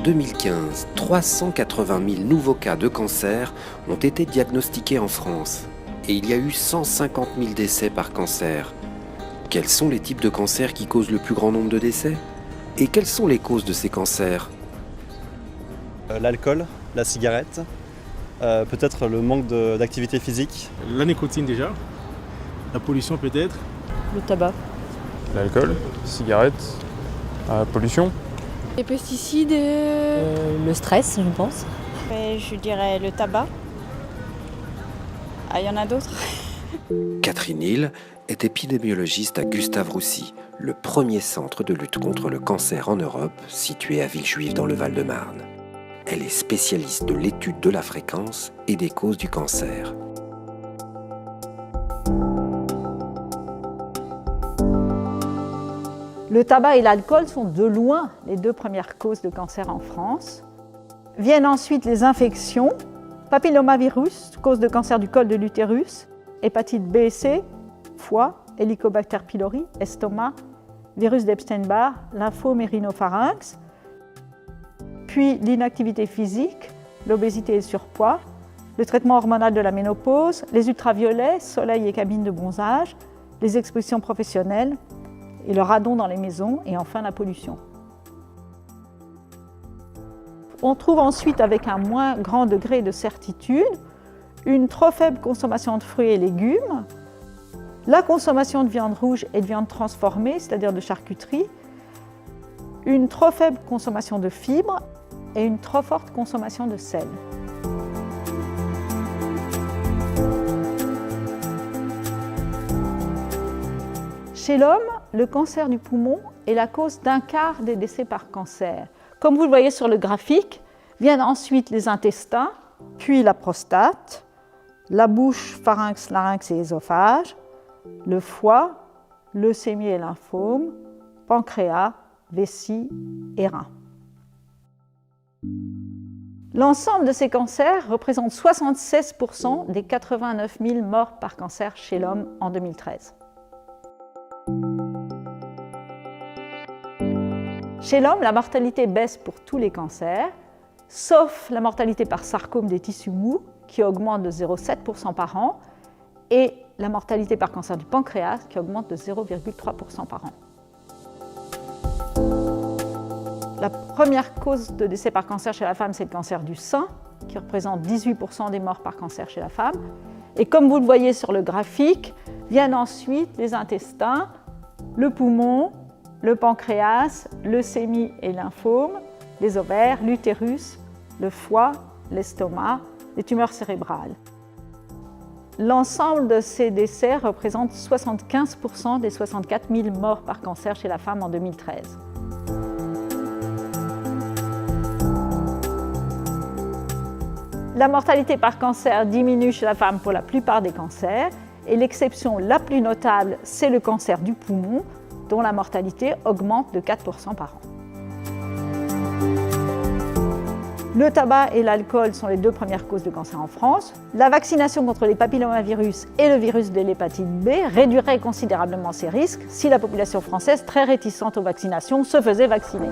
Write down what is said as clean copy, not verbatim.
2015, 380 000 nouveaux cas de cancer ont été diagnostiqués en France et il y a eu 150 000 décès par cancer. Quels sont les types de cancers qui causent le plus grand nombre de décès? Et quelles sont les causes de ces cancers? L'alcool, la cigarette, peut-être le manque d'activité physique. La nicotine déjà, la pollution peut-être. Le tabac. L'alcool, cigarette, pollution. Les pesticides et... Le stress, je pense. Je dirais le tabac. Ah, il y en a d'autres. Catherine Hill est épidémiologiste à Gustave-Roussy, le premier centre de lutte contre le cancer en Europe, situé à Villejuif dans le Val-de-Marne. Elle est spécialiste de l'étude de la fréquence et des causes du cancer. Le tabac et l'alcool sont de loin les deux premières causes de cancer en France. Viennent ensuite les infections, papillomavirus, cause de cancer du col de l'utérus, hépatite B et C, foie, Helicobacter pylori, estomac, virus d'Epstein-Barr, lymphome et rhinopharynx, puis l'inactivité physique, l'obésité et le surpoids, le traitement hormonal de la ménopause, les ultraviolets, soleil et cabines de bronzage, les expositions professionnelles, et le radon dans les maisons, et enfin la pollution. On trouve ensuite, avec un moins grand degré de certitude, une trop faible consommation de fruits et légumes, la consommation de viande rouge et de viande transformée, c'est-à-dire de charcuterie, une trop faible consommation de fibres et une trop forte consommation de sel. Chez l'homme, le cancer du poumon est la cause d'un quart des décès par cancer. Comme vous le voyez sur le graphique, viennent ensuite les intestins, puis la prostate, la bouche, pharynx, larynx et œsophage, le foie, leucémie et lymphome, pancréas, vessie et rein. L'ensemble de ces cancers représente 76% des 89 000 morts par cancer chez l'homme en 2013. Chez l'homme, la mortalité baisse pour tous les cancers, sauf la mortalité par sarcome des tissus mous, qui augmente de 0,7% par an, et la mortalité par cancer du pancréas, qui augmente de 0,3% par an. La première cause de décès par cancer chez la femme, c'est le cancer du sein, qui représente 18% des morts par cancer chez la femme. Et comme vous le voyez sur le graphique, viennent ensuite les intestins, le poumon, le pancréas, leucémie et lymphome, les ovaires, l'utérus, le foie, l'estomac, les tumeurs cérébrales. L'ensemble de ces décès représente 75% des 64 000 morts par cancer chez la femme en 2013. La mortalité par cancer diminue chez la femme pour la plupart des cancers, et l'exception la plus notable, c'est le cancer du poumon, dont la mortalité augmente de 4% par an. Le tabac et l'alcool sont les deux premières causes de cancer en France. La vaccination contre les papillomavirus et le virus de l'hépatite B réduirait considérablement ces risques si la population française, très réticente aux vaccinations, se faisait vacciner.